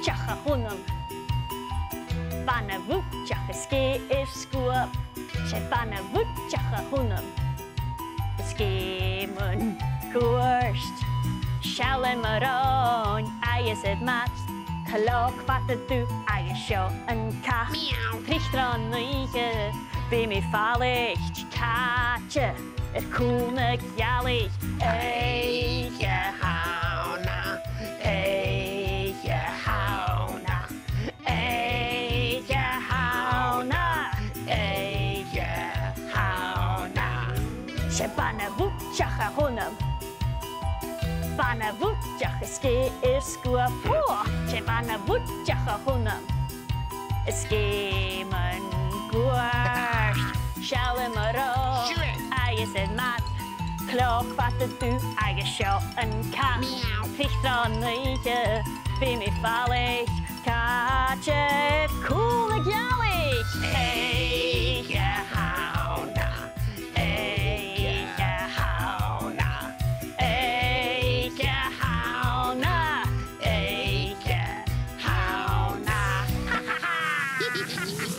vutjacha hunam. Banna vutjacha ske skuap. She banna vutjacha hunam. Ske mun koerst. Sjalen maron, ei is het maat. Klok vatten du, ei is sjå en kat. Trichtran nye, be mi fallicht. Katje, koenig jallig. Eige hauna, eige hauna. Eige hauna, eige hauna. She banna vutjacha hunam. Banna vutjacha ske skua på. She banna vutjacha hunam. Ske man guarst. Sjalen maron, ei is het maat. Klok vatten du, ei is sjå en kat. Trichtran nye, be mi fallig. Katje, koenig jallig. Eige hauna, eige hauna. Eige hauna, eige hauna. Ha ha ha.